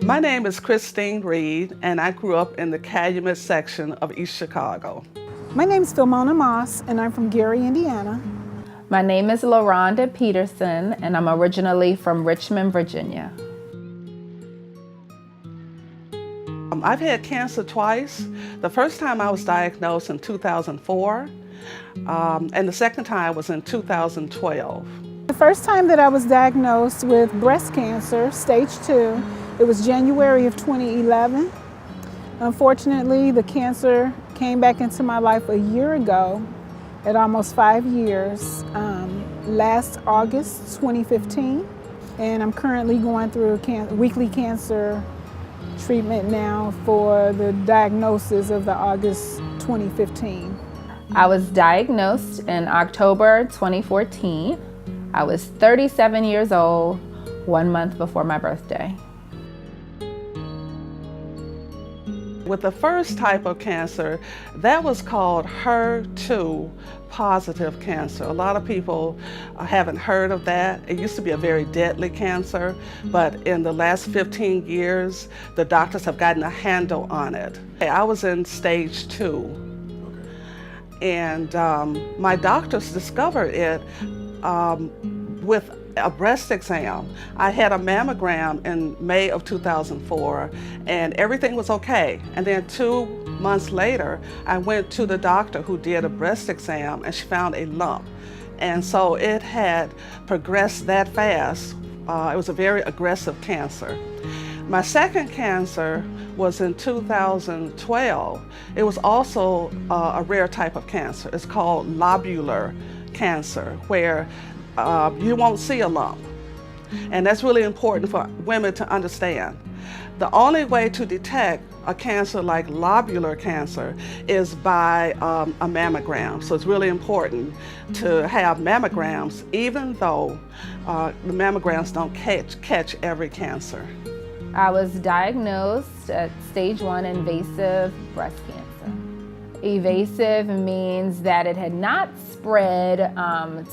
My name is Christine Reed, and I grew up in the Calumet section of East Chicago. My name is Philmona Moss, and I'm from Gary, Indiana. My name is LaRonda Peterson, and I'm originally from Richmond, Virginia. I've had cancer twice. The first time I was diagnosed in 2004, and the second time was in 2012. The first time that I was diagnosed with breast cancer, stage 2, it was January of 2011. Unfortunately, the cancer came back into my life a year ago at almost 5 years, last August 2015. And I'm currently going through weekly cancer treatment now for the diagnosis of the August 2015. I was diagnosed in October 2014. I was 37 years old, 1 month before my birthday. With the first type of cancer, that was called HER2 positive cancer. A lot of people haven't heard of that. It used to be a very deadly cancer, but in the last 15 years, the doctors have gotten a handle on it. I was in stage 2, and my doctors discovered it with a breast exam. I had a mammogram in May of 2004 and everything was okay. And then 2 months later, I went to the doctor who did a breast exam and she found a lump. And so it had progressed that fast. It was a very aggressive cancer. My second cancer was in 2012. It was also a rare type of cancer. It's called lobular cancer, where you won't see a lump. And that's really important for women to understand. The only way to detect a cancer like lobular cancer is by a mammogram. So it's really important to have mammograms, even though the mammograms don't catch every cancer. I was diagnosed at stage 1 invasive breast cancer. Evasive means that it had not spread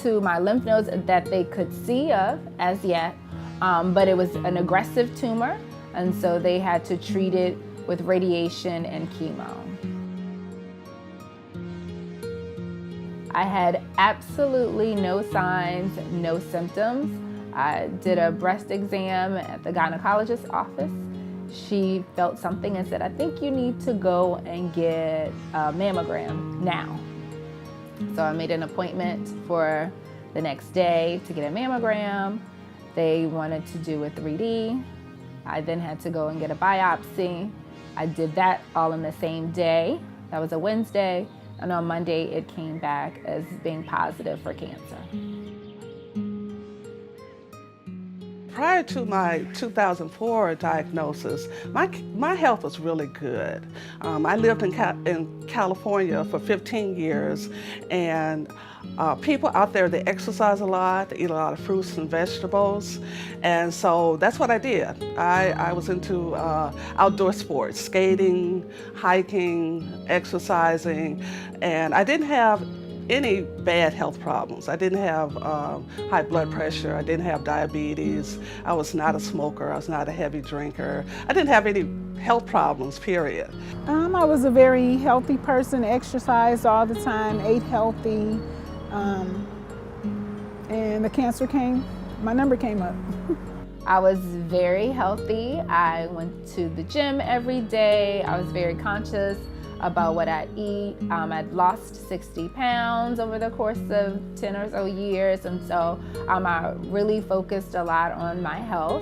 to my lymph nodes that they could see of as yet, but it was an aggressive tumor, and so they had to treat it with radiation and chemo. I had absolutely no signs, no symptoms. I did a breast exam at the gynecologist's office. She felt something and said, I think you need to go and get a mammogram now. So I made an appointment for the next day to get a mammogram. They wanted to do a 3D. I then had to go and get a biopsy. I did that all in the same day. That was a Wednesday. And on Monday, it came back as being positive for cancer. Prior to my 2004 diagnosis, my health was really good. I lived in California for 15 years, and people out there, they exercise a lot, they eat a lot of fruits and vegetables, and so that's what I did. I was into outdoor sports, skating, hiking, exercising, and I didn't have any bad health problems. I didn't have high blood pressure. I didn't have diabetes. I was not a smoker. I was not a heavy drinker. I didn't have any health problems, period. I was a very healthy person, exercised all the time, ate healthy, and the cancer came, my number came up. I was very healthy. I went to the gym every day. I was very conscious about what I eat. I'd lost 60 pounds over the course of 10 or so years, and so I really focused a lot on my health.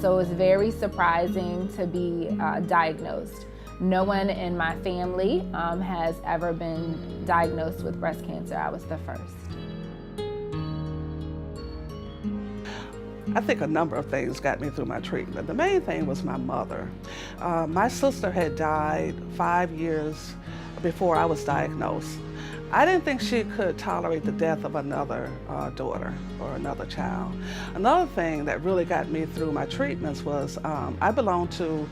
So it was very surprising to be diagnosed. No one in my family has ever been diagnosed with breast cancer. I was the first. I think a number of things got me through my treatment. The main thing was my mother. My sister had died 5 years before I was diagnosed. I didn't think she could tolerate the death of another daughter or another child. Another thing that really got me through my treatments was I belonged to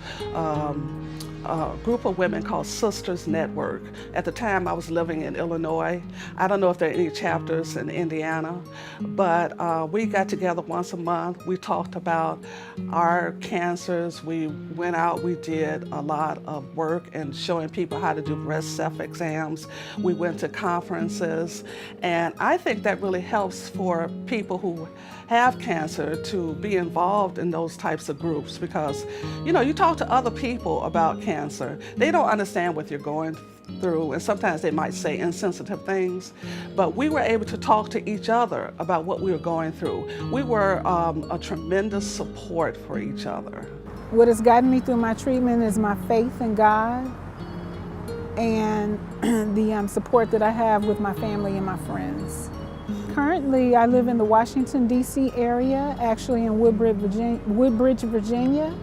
a group of women called Sisters Network. At the time, I was living in Illinois. I don't know if there are any chapters in Indiana, but we got together once a month. We talked about our cancers. We went out, we did a lot of work and showing people how to do breast self-exams. We went to conferences, and I think that really helps for people who have cancer to be involved in those types of groups, because you talk to other people about cancer. They don't understand what you're going through, and sometimes they might say insensitive things, but we were able to talk to each other about what we were going through. We were a tremendous support for each other. What has gotten me through my treatment is my faith in God and the support that I have with my family and my friends. Currently, I live in the Washington, D.C. area, actually in Woodbridge, Virginia,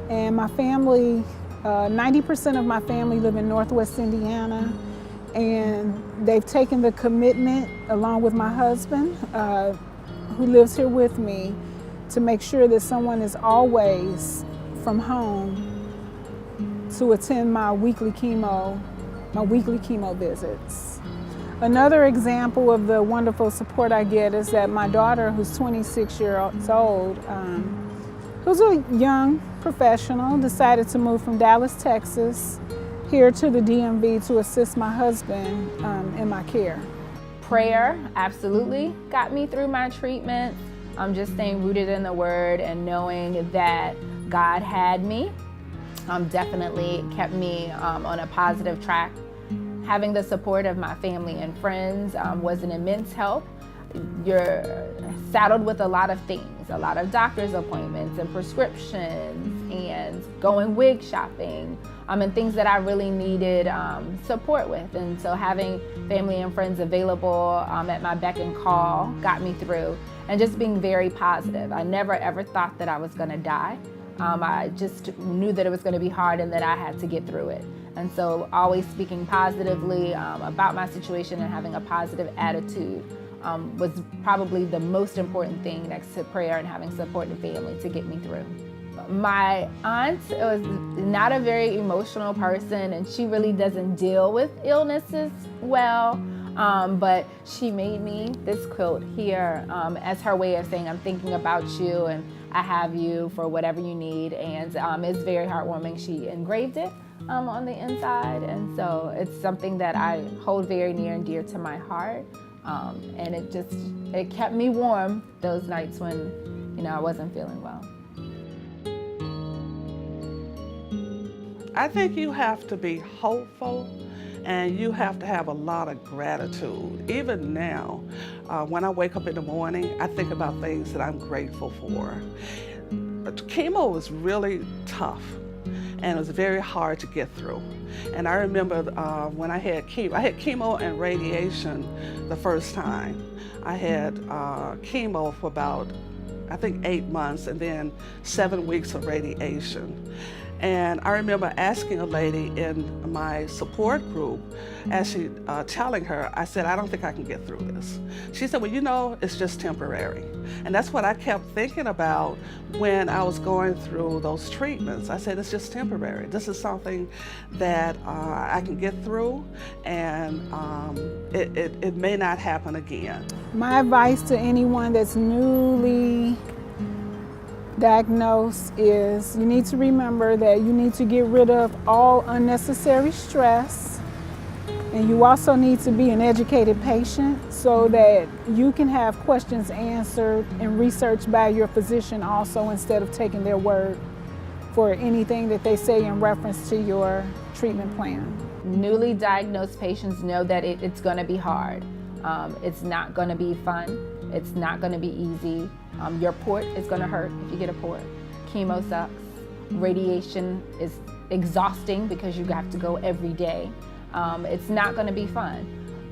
and my family, 90% of my family live in Northwest Indiana, and they've taken the commitment, along with my husband, who lives here with me, to make sure that someone is always from home to attend my weekly chemo visits. Another example of the wonderful support I get is that my daughter, who's 26 years old, who's a young professional, decided to move from Dallas, Texas, here to the DMV to assist my husband in my care. Prayer absolutely got me through my treatment. Just staying rooted in the Word and knowing that God had me definitely kept me on a positive track. Having the support of my family and friends was an immense help. You're saddled with a lot of things, a lot of doctor's appointments and prescriptions and going wig shopping and things that I really needed support with. And so having family and friends available at my beck and call got me through, and just being very positive. I never ever thought that I was gonna die. I just knew that it was gonna be hard and that I had to get through it. And so always speaking positively about my situation and having a positive attitude was probably the most important thing, next to prayer and having support and family, to get me through. My aunt was not a very emotional person, and she really doesn't deal with illnesses well, but she made me this quilt here as her way of saying, I'm thinking about you and I have you for whatever you need, and it's very heartwarming. She engraved it on the inside, and so it's something that I hold very near and dear to my heart, and it kept me warm those nights when I wasn't feeling well. I think you have to be hopeful, and you have to have a lot of gratitude. Even now, when I wake up in the morning, I think about things that I'm grateful for. Chemo was really tough, and it was very hard to get through. And I remember when I had chemo and radiation the first time. I had chemo for about, I think, 8 months, and then 7 weeks of radiation. And I remember asking a lady in my support group, telling her, I said, I don't think I can get through this. She said, well, it's just temporary. And that's what I kept thinking about when I was going through those treatments. I said, it's just temporary. This is something that I can get through, and it may not happen again. My advice to anyone that's newly diagnosed is you need to remember that you need to get rid of all unnecessary stress, and you also need to be an educated patient so that you can have questions answered and researched by your physician also, instead of taking their word for anything that they say in reference to your treatment plan. Newly diagnosed patients know that it's going to be hard. It's not going to be fun. It's not going to be easy. Your port is going to hurt if you get a port. Chemo sucks. Radiation is exhausting because you have to go every day. It's not going to be fun.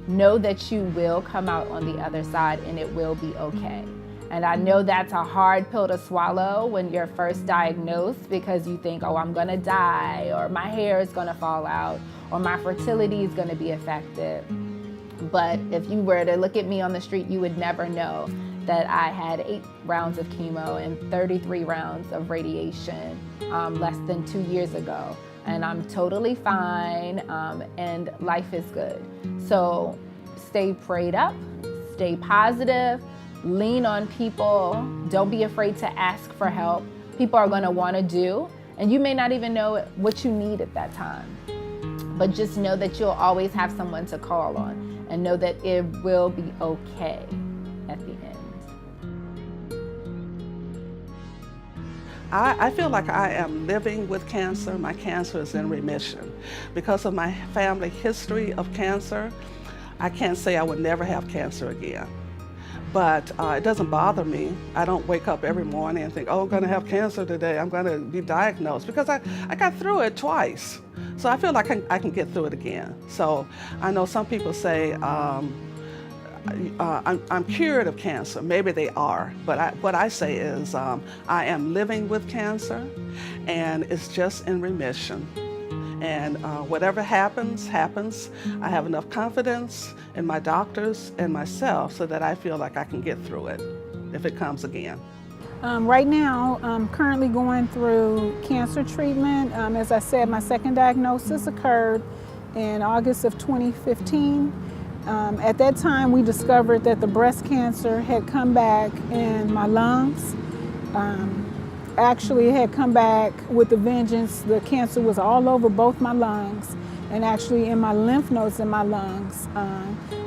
Know that you will come out on the other side, and it will be okay. And I know that's a hard pill to swallow when you're first diagnosed, because you think, oh, I'm going to die, or my hair is going to fall out, or my fertility is going to be affected. But if you were to look at me on the street, you would never know that I had 8 rounds of chemo and 33 rounds of radiation less than 2 years ago. and I'm totally fine, and life is good. So stay prayed up, stay positive, lean on people, don't be afraid to ask for help. People are gonna wanna do, and you may not even know what you need at that time. But just know that you'll always have someone to call on, and know that it will be okay at the end. I feel like I am living with cancer. My cancer is in remission. Because of my family history of cancer, I can't say I would never have cancer again. But it doesn't bother me. I don't wake up every morning and think, oh, I'm gonna have cancer today. I'm gonna be diagnosed, because I got through it twice. So I feel like I can get through it again. So I know some people say, I'm cured of cancer. Maybe they are, but what I say is I am living with cancer, and it's just in remission. And whatever happens, happens. I have enough confidence in my doctors and myself so that I feel like I can get through it if it comes again. Right now, I'm currently going through cancer treatment. As I said, my second diagnosis occurred in August of 2015. At that time, we discovered that the breast cancer had come back in my lungs. Actually, it had come back with a vengeance. The cancer was all over both my lungs and actually in my lymph nodes in my lungs.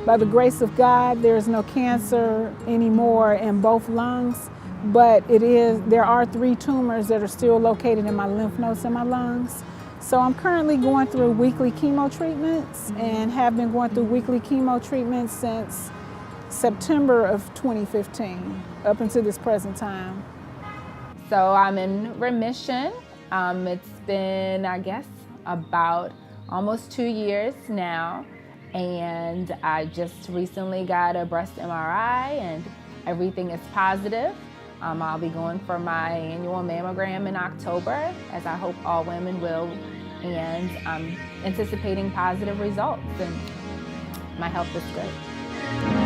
By the grace of God, there is no cancer anymore in both lungs, but there are 3 tumors that are still located in my lymph nodes in my lungs. So I'm currently going through weekly chemo treatments and have been going through weekly chemo treatments since September of 2015 up until this present time. So I'm in remission. It's been, I guess, about almost 2 years now. And I just recently got a breast MRI and everything is positive. I'll be going for my annual mammogram in October, as I hope all women will. And I'm anticipating positive results, and my health is good.